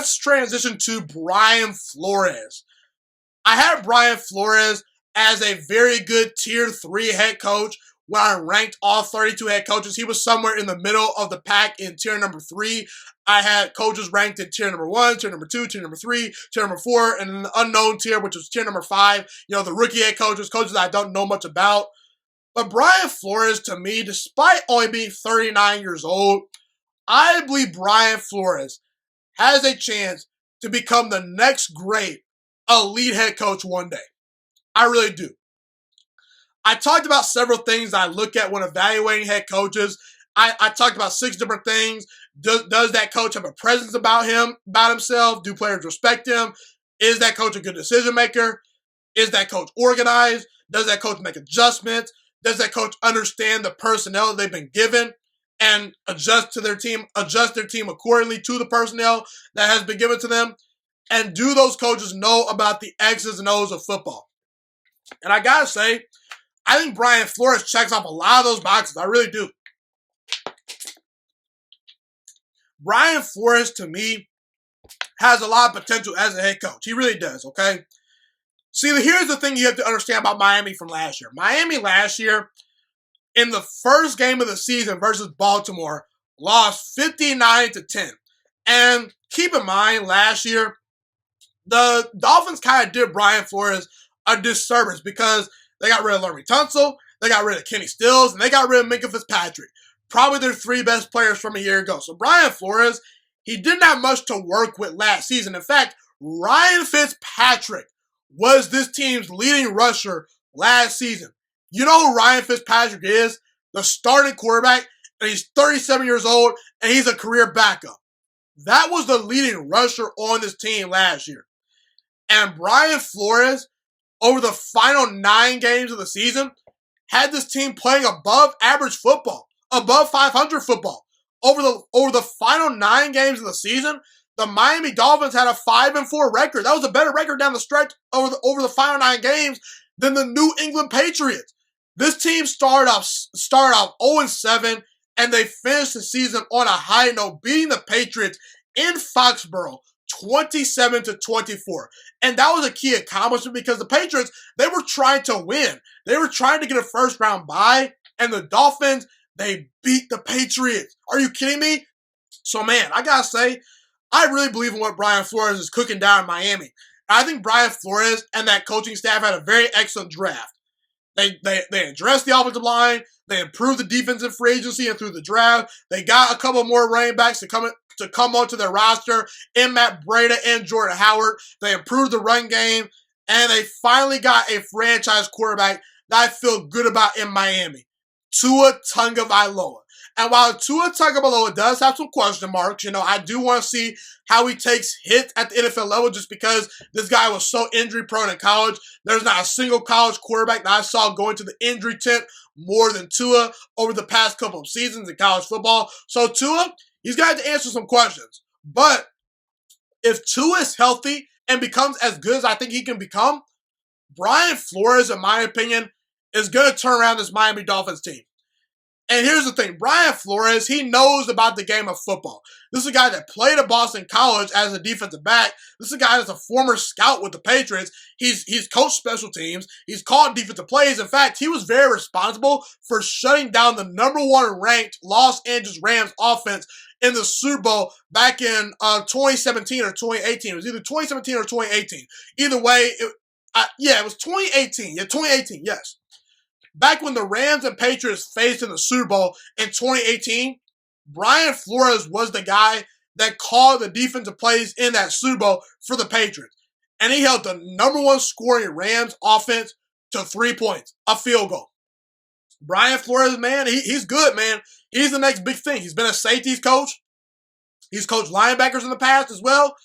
let's transition to Brian Flores. I had Brian Flores as a very good Tier 3 head coach when I ranked all 32 head coaches. He was somewhere in the middle of the pack in Tier number 3. I had coaches ranked in Tier number 1, Tier number 2, Tier number 3, Tier number 4, and then the unknown tier, which was Tier number 5. The rookie head coaches that I don't know much about. But Brian Flores, to me, despite only being 39 years old, I believe Brian Flores has a chance to become the next great elite head coach one day. I really do. I talked about several things I look at when evaluating head coaches. I talked about 6 different things. Does that coach have a presence about himself? Do players respect him? Is that coach a good decision maker? Is that coach organized? Does that coach make adjustments? Does that coach understand the personnel that they've been given and adjust their team accordingly to the personnel that has been given to them? And do those coaches know about the X's and O's of football? And I gotta say, I think Brian Flores checks off a lot of those boxes. I really do. Brian Flores, to me, has a lot of potential as a head coach. He really does, okay? See, here's the thing you have to understand about Miami from last year. Miami last year, in the first game of the season versus Baltimore, lost 59-10. And keep in mind, last year, the Dolphins kind of did Brian Flores a disservice because they got rid of Larry Tunsil, they got rid of Kenny Stills, and they got rid of Minkah Fitzpatrick. Probably their 3 best players from a year ago. So Brian Flores, he didn't have much to work with last season. In fact, Ryan Fitzpatrick was this team's leading rusher last season. You know who Ryan Fitzpatrick is? The starting quarterback, and he's 37 years old, and he's a career backup. That was the leading rusher on this team last year. And Brian Flores, over the final 9 games of the season, had this team playing above average football, above 500 football. Over the final 9 games of the season, the Miami Dolphins had a 5-4 record. That was a better record down the stretch over the final 9 games than the New England Patriots. This team started off 0-7, and they finished the season on a high note, beating the Patriots in Foxborough 27-24. And that was a key accomplishment because the Patriots, they were trying to win. They were trying to get a first-round bye, and the Dolphins, they beat the Patriots. Are you kidding me? So, man, I gotta say, I really believe in what Brian Flores is cooking down in Miami. I think Brian Flores and that coaching staff had a very excellent draft. They addressed the offensive line. They improved the defensive free agency and through the draft. They got a couple more running backs to come onto their roster in Matt Breida and Jordan Howard. They improved the run game, and they finally got a franchise quarterback that I feel good about in Miami, Tua Tagovailoa. And while Tua Tagovailoa does have some question marks, I do want to see how he takes hits at the NFL level just because this guy was so injury prone in college. There's not a single college quarterback that I saw going to the injury tent more than Tua over the past couple of seasons in college football. So Tua, he's got to answer some questions. But if Tua is healthy and becomes as good as I think he can become, Brian Flores, in my opinion, is going to turn around this Miami Dolphins team. And here's the thing, Brian Flores, he knows about the game of football. This is a guy that played at Boston College as a defensive back. This is a guy that's a former scout with the Patriots. He's coached special teams. He's called defensive plays. In fact, he was very responsible for shutting down the number 1 ranked Los Angeles Rams offense in the Super Bowl back in 2017 or 2018. It was either 2017 or 2018. Either way, it was 2018. Yeah, 2018, yes. Back when the Rams and Patriots faced in the Super Bowl in 2018, Brian Flores was the guy that called the defensive plays in that Super Bowl for the Patriots. And he held the number 1 scoring Rams offense to 3 points, a field goal. Brian Flores, man, he's good, man. He's the next big thing. He's been a safeties coach. He's coached linebackers in the past as well.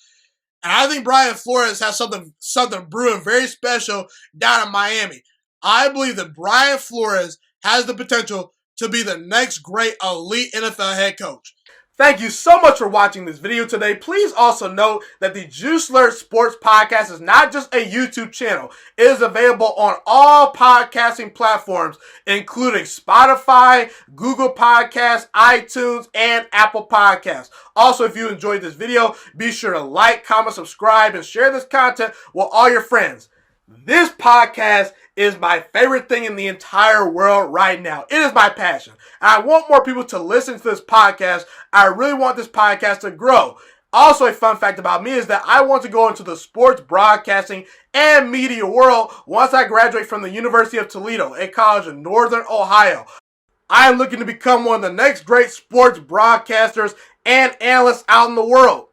And I think Brian Flores has something brewing very special down in Miami. I believe that Brian Flores has the potential to be the next great elite NFL head coach. Thank you so much for watching this video today. Please also note that the Juice Alert Sports Podcast is not just a YouTube channel. It is available on all podcasting platforms, including Spotify, Google Podcasts, iTunes, and Apple Podcasts. Also, if you enjoyed this video, be sure to like, comment, subscribe, and share this content with all your friends. This podcast is my favorite thing in the entire world right now. It is my passion. And I want more people to listen to this podcast. I really want this podcast to grow. Also, a fun fact about me is that I want to go into the sports broadcasting and media world once I graduate from the University of Toledo, a college in Northern Ohio. I am looking to become one of the next great sports broadcasters and analysts out in the world.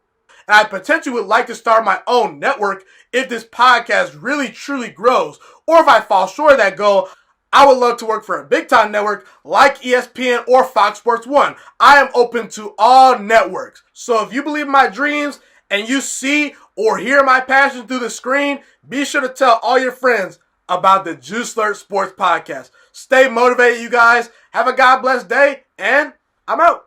And I potentially would like to start my own network if this podcast really truly grows. Or if I fall short of that goal, I would love to work for a big time network like ESPN or Fox Sports 1. I am open to all networks. So if you believe in my dreams and you see or hear my passion through the screen, be sure to tell all your friends about the Juice Alert Sports Podcast. Stay motivated, you guys. Have a God bless day, and I'm out.